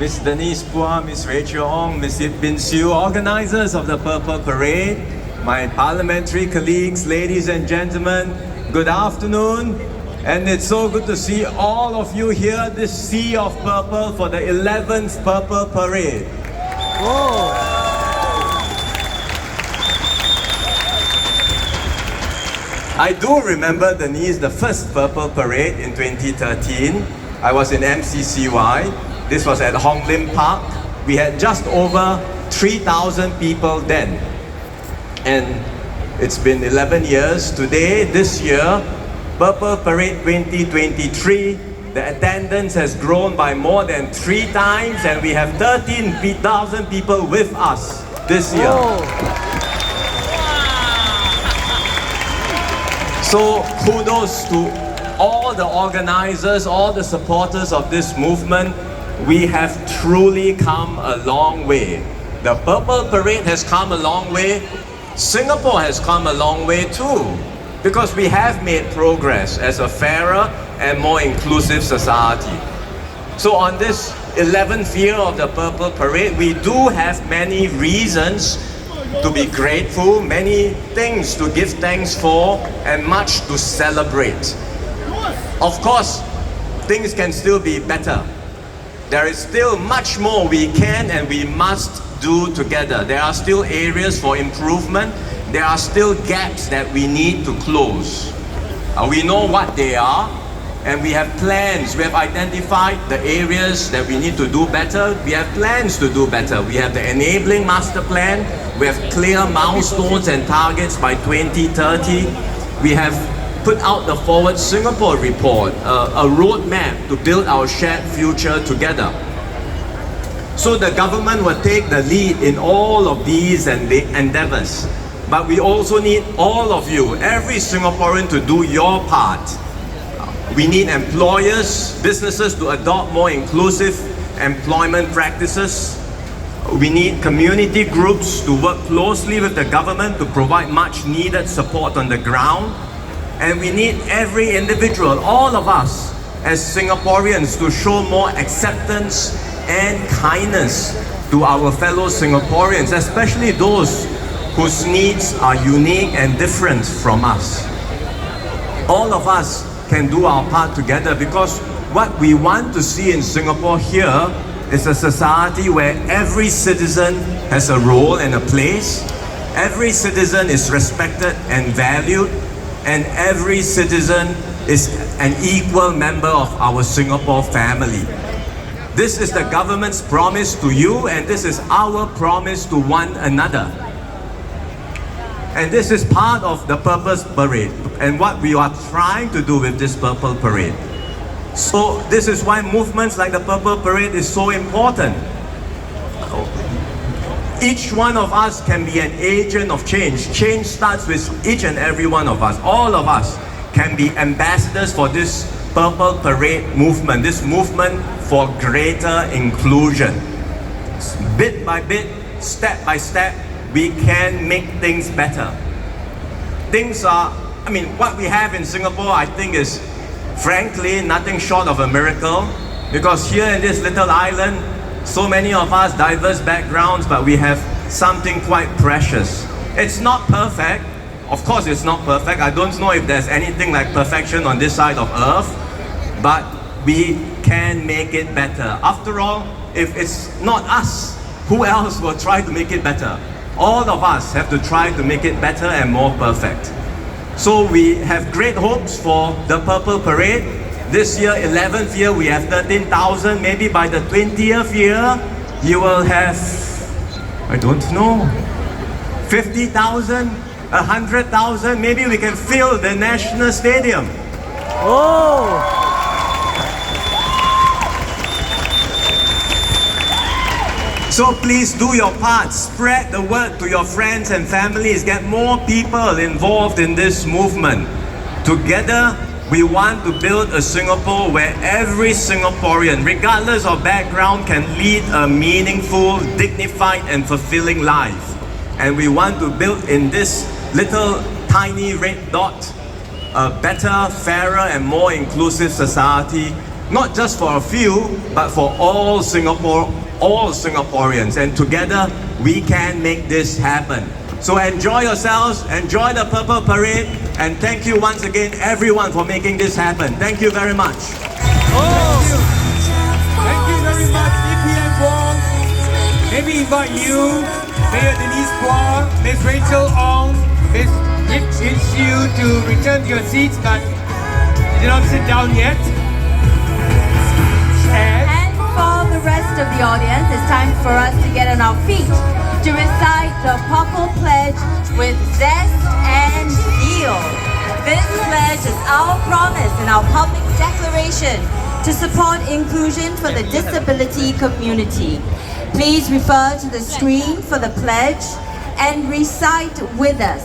Miss Denise Pua, Miss Rachel Ong, Miss Yip Bin Siu, organizers of the Purple Parade, my parliamentary colleagues, ladies and gentlemen, good afternoon. And it's so good to see all of you here, this sea of purple for the 11th Purple Parade. Whoa. I do remember, Denise, the first Purple Parade in 2013. I was in MCCY. This was at Hong Lim Park. We had just over 3,000 people then. And it's been 11 years. Today, this year, Purple Parade 2023, the attendance has grown by more than 3 times, and we have 13,000 people with us this year. So kudos to all the organizers, all the supporters of this movement. We have truly come a long way. The Purple Parade has come a long way. Singapore has come a long way too, because we have made progress as a fairer and more inclusive society. So on this 11th year of the Purple Parade, we do have many reasons to be grateful, many things to give thanks for, and much to celebrate. Of course, things can still be better. There is still much more we can and we must do together. There are still areas for improvement. There are still gaps that we need to close. We know what they are, and we have plans. We have identified the areas that we need to do better. We have plans to do better. We have the enabling master plan. We have clear milestones and targets by 2030. We have put out the Forward Singapore report, a roadmap to build our shared future together. So the government will take the lead in all of these endeavors. But we also need all of you, every Singaporean, to do your part. We need employers, businesses to adopt more inclusive employment practices. We need community groups to work closely with the government to provide much needed support on the ground. And we need every individual, all of us as Singaporeans, to show more acceptance and kindness to our fellow Singaporeans, especially those whose needs are unique and different from us. All of us can do our part together, because what we want to see in Singapore here is a society where every citizen has a role and a place, every citizen is respected and valued, and every citizen is an equal member of our Singapore family. This is the government's promise to you, and this is our promise to one another. And this is part of the Purple Parade and what we are trying to do with this Purple Parade. So this is why movements like the Purple Parade is so important. Each one of us can be an agent of change. Change starts with each and every one of us. All of us can be ambassadors for this Purple Parade movement, this movement for greater inclusion. Bit by bit, step by step, we can make things better. Things are, what we have in Singapore, I think, is frankly nothing short of a miracle, because here in this little island, so many of us, diverse backgrounds, but we have something quite precious. It's not perfect. Of course it's not perfect. I don't know if there's anything like perfection on this side of earth, but we can make it better. After all, if it's not us, who else will try to make it better? All of us have to try to make it better and more perfect. So we have great hopes for the Purple Parade. This year, 11th year, we have 13,000. Maybe by the 20th year, you will have, I don't know, 50,000, 100,000. Maybe we can fill the National Stadium. Oh! So please do your part. Spread the word to your friends and families. Get more people involved in this movement. Together, we want to build a Singapore where every Singaporean, regardless of background, can lead a meaningful, dignified and fulfilling life. And we want to build in this little tiny red dot a better, fairer and more inclusive society not just for a few, but for all Singaporeans. And together, we can make this happen. So enjoy yourselves, enjoy the Purple Parade, and thank you once again, everyone, for making this happen. Thank you very much. Thank you very much, DPM Wong. Maybe invite you, Mayor Denise Kwok, Ms. Rachel Ong, Ms. Yip Chin Siu to return to your seats, but you did not sit down yet. And for the rest of the audience, it's time for us to get on our feet to recite the Purple Pledge with zest and zeal. This pledge is our promise and our public declaration to support inclusion for the disability community. Please refer to the screen for the pledge and recite with us.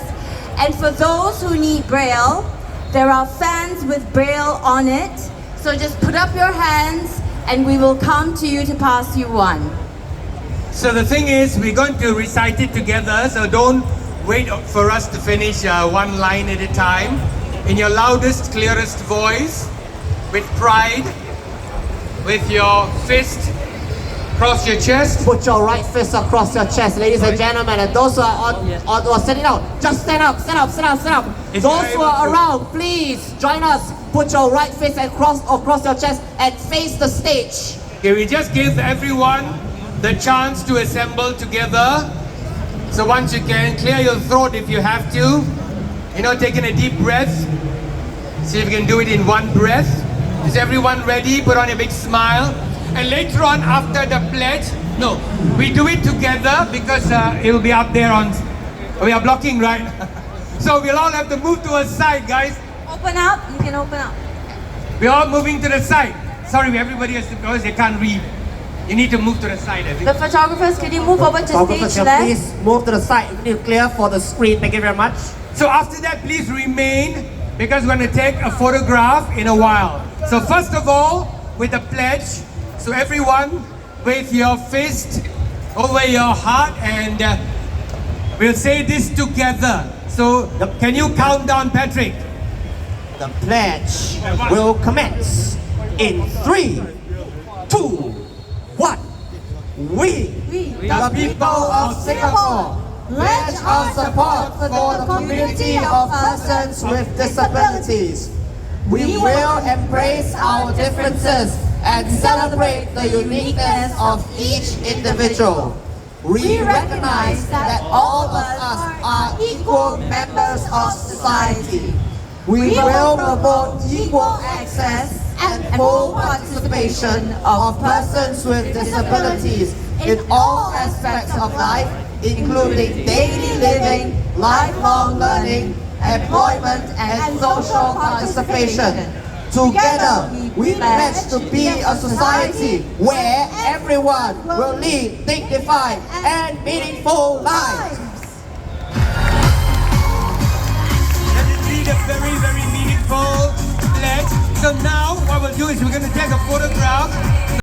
And for those who need Braille, there are fans with Braille on it. So just put up your hands and we will come to you to pass you one. So the thing is, we're going to recite it together, so don't wait for us to finish one line at a time. In your loudest, clearest voice, with pride, with your fist across your chest. Put your right fist across your chest, ladies and gentlemen. And those who are on or sitting down, just stand up, stand up, stand up, stand up. Those who are around, please join us. Put your right fist across your chest and face the stage. Okay, we just give everyone the chance to assemble together. So once you can, clear your throat if you have to. Taking a deep breath. See if you can do it in one breath. Is everyone ready? Put on a big smile. And later on, after the pledge, we do it together because it will be up there on. We are blocking, right? So we'll all have to move to a side, guys. Open up, you can open up. We're all moving to the side. Sorry, everybody has to, because they can't read. You need to move to the side, I think. The photographers, can you move over to Photographers, stage left? please move to the side. We need to clear for the screen. Thank you very much. So after that, please remain because we're going to take a photograph in a while. So first of all, with the pledge, so everyone with your fist over your heart and we'll say this together. So can you count down, Patrick? The pledge will commence in 3, 2, 1. We, the people of Singapore, pledge our support for the community of persons with disabilities. We will embrace our differences and celebrate the uniqueness of each individual. We recognize that all of us are equal members of society. We will promote equal access and full participation of persons with disabilities in all aspects of life, including daily living, lifelong learning, employment, and social participation. Together, we pledge to be a society where everyone will lead dignified and meaningful lives. That is indeed a very, very meaningful pledge. So now what we'll do is we're going to take a photograph